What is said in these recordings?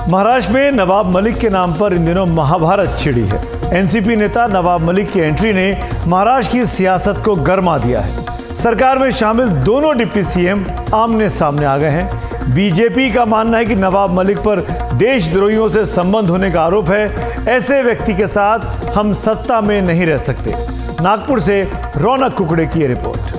महाराष्ट्र में नवाब मलिक के नाम पर इन दिनों महाभारत छिड़ी है। एनसीपी नेता नवाब मलिक की एंट्री ने महाराष्ट्र की सियासत को गरमा दिया है। सरकार में शामिल दोनों डिप्टी सीएम आमने सामने आ गए हैं। बीजेपी का मानना है कि नवाब मलिक पर देशद्रोहियों से संबंध होने का आरोप है। ऐसे व्यक्ति के साथ हम सत्ता में नहीं रह सकते। नागपुर से रौनक कुकड़े की रिपोर्ट।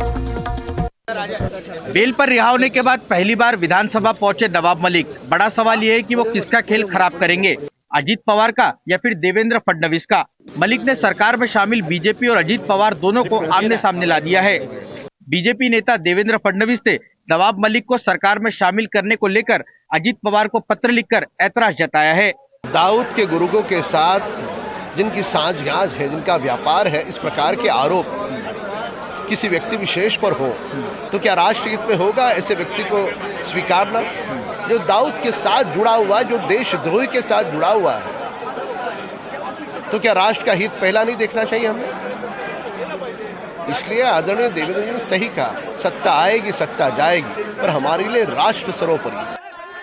बेल पर रिहा होने के बाद पहली बार विधानसभा पहुंचे नवाब मलिक। बड़ा सवाल यह है कि वो किसका खेल खराब करेंगे, अजीत पवार का या फिर देवेंद्र फडणवीस का। मलिक ने सरकार में शामिल बीजेपी और अजीत पवार दोनों को आमने सामने ला दिया है। बीजेपी नेता देवेंद्र फडणवीस ने नवाब मलिक को सरकार में शामिल करने को लेकर अजीत पवार को पत्र लिखकर ऐतराज जताया है। दाऊद के गुर्गों के साथ जिनकी साझगांठ है, जिनका व्यापार है, इस प्रकार के आरोप किसी व्यक्ति विशेष पर हो तो क्या राष्ट्रहित में होगा ऐसे व्यक्ति को स्वीकारना? जो दाऊद के साथ जुड़ा हुआ है, जो देशद्रोही के साथ जुड़ा हुआ है, तो क्या राष्ट्र का हित पहला नहीं देखना चाहिए हमें? इसलिए आदरणीय देवेंद्र जी ने सही कहा, सत्ता आएगी सत्ता जाएगी, पर हमारे लिए राष्ट्र सर्वोपरि।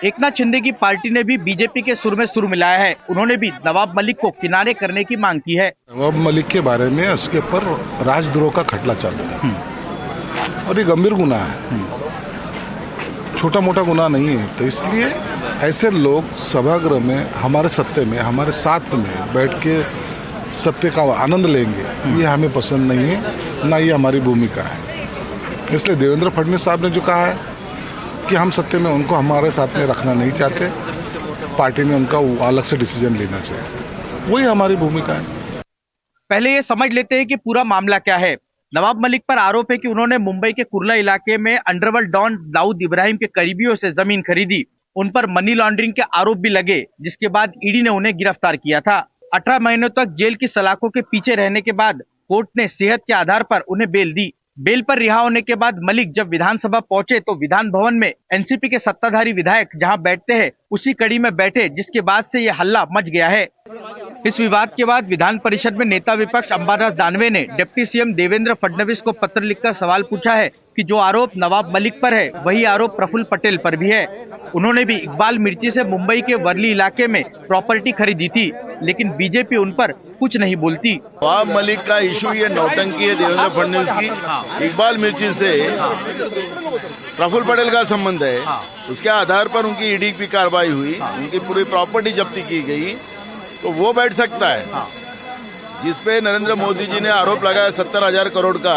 एकनाथ शिंदे की पार्टी ने भी बीजेपी के सुर में सुर मिलाया है। उन्होंने भी नवाब मलिक को किनारे करने की मांग की है। नवाब मलिक के बारे में उसके ऊपर राजद्रोह का खटला चल रहा है और ये गंभीर गुनाह है, छोटा मोटा गुनाह नहीं है। तो इसलिए ऐसे लोग सभागृह में हमारे सत्ते में हमारे साथ में बैठ के सत्य का आनंद लेंगे, ये हमें पसंद नहीं है, ना ये हमारी भूमिका है। इसलिए देवेंद्र फडणवीस साहब ने जो कहा है कि हम सत्य में उनको हमारे साथ में रखना नहीं चाहते, पार्टी ने उनका अलग से डिसीजन लेना चाहिए, वही हमारी भूमिका है। पहले ये समझ लेते हैं कि पूरा मामला क्या है। नवाब मलिक पर आरोप है कि उन्होंने मुंबई के कुर्ला इलाके में अंडरवर्ल्ड डॉन दाऊद इब्राहिम के करीबियों से जमीन खरीदी। उन पर मनी लॉन्ड्रिंग के आरोप भी लगे, जिसके बाद ईडी ने उन्हें गिरफ्तार किया था। 18 महीनों तक जेल की सलाखों के पीछे रहने के बाद कोर्ट ने सेहत के आधार पर उन्हें बेल दी। बेल पर रिहा होने के बाद मलिक जब विधानसभा पहुंचे तो विधान भवन में एनसीपी के सत्ताधारी विधायक जहां बैठते हैं उसी कड़ी में बैठे, जिसके बाद से ये हल्ला मच गया है। इस विवाद के बाद विधान परिषद में नेता विपक्ष अंबादास दानवे ने डिप्टी सीएम देवेंद्र फडणवीस को पत्र लिखकर सवाल पूछा है कि जो आरोप नवाब मलिक पर है वही आरोप प्रफुल्ल पटेल पर भी है। उन्होंने भी इकबाल मिर्ची से मुंबई के वर्ली इलाके में प्रॉपर्टी खरीदी थी, लेकिन बीजेपी उन पर कुछ नहीं बोलती। नवाब मलिक का इशू ये नौटंकी है देवेंद्र फडणवीस की। इकबाल मिर्ची से प्रफुल्ल पटेल का संबंध है, उसके आधार पर उनकी ईडी की कार्रवाई हुई, उनकी पूरी प्रॉपर्टी जब्ती की गई, तो वो बैठ सकता है। जिसपे नरेंद्र मोदी जी ने आरोप लगाया 70,000 करोड़ का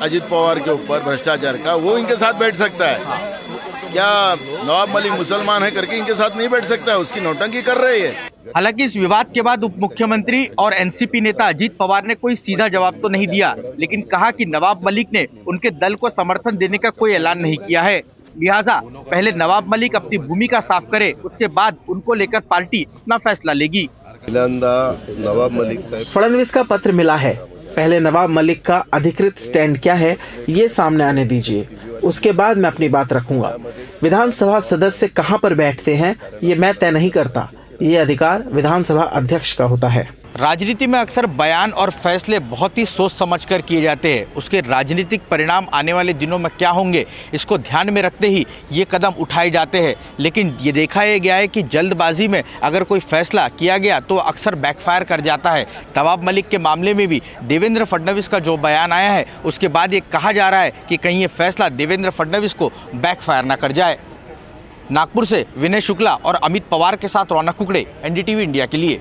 अजीत पवार के ऊपर भ्रष्टाचार का, वो इनके साथ बैठ सकता है। क्या नवाब मलिक मुसलमान है करके इनके साथ नहीं बैठ सकता है? उसकी नौटंकी कर रही है। हालांकि इस विवाद के बाद उप मुख्यमंत्री और एनसीपी नेता अजीत पवार ने कोई सीधा जवाब तो नहीं दिया, लेकिन कहा कि नवाब मलिक ने उनके दल को समर्थन देने का कोई ऐलान नहीं किया है। लिहाजा पहले नवाब मलिक अपनी भूमिका साफ करे, उसके बाद उनको लेकर पार्टी अपना फैसला लेगी। नवाब मलिक साहब, फडणवीस का पत्र मिला है, पहले नवाब मलिक का अधिकृत स्टैंड क्या है ये सामने आने दीजिए, उसके बाद मैं अपनी बात रखूंगा। विधानसभा सदस्य कहां पर बैठते हैं ये मैं तय नहीं करता, ये अधिकार विधानसभा अध्यक्ष का होता है। राजनीति में अक्सर बयान और फैसले बहुत ही सोच समझकर किए जाते हैं। उसके राजनीतिक परिणाम आने वाले दिनों में क्या होंगे, इसको ध्यान में रखते ही ये कदम उठाए जाते हैं। लेकिन ये देखा गया है कि जल्दबाजी में अगर कोई फैसला किया गया तो अक्सर बैकफायर कर जाता है। नवाब मलिक के मामले में भी देवेंद्र फडणवीस का जो बयान आया है उसके बाद ये कहा जा रहा है कि कहीं ये फैसला देवेंद्र फडणवीस को बैकफायर ना कर जाए। नागपुर से विनय शुक्ला और अमित पवार के साथ रौनक कुकड़े, एनडीटीवी इंडिया के लिए।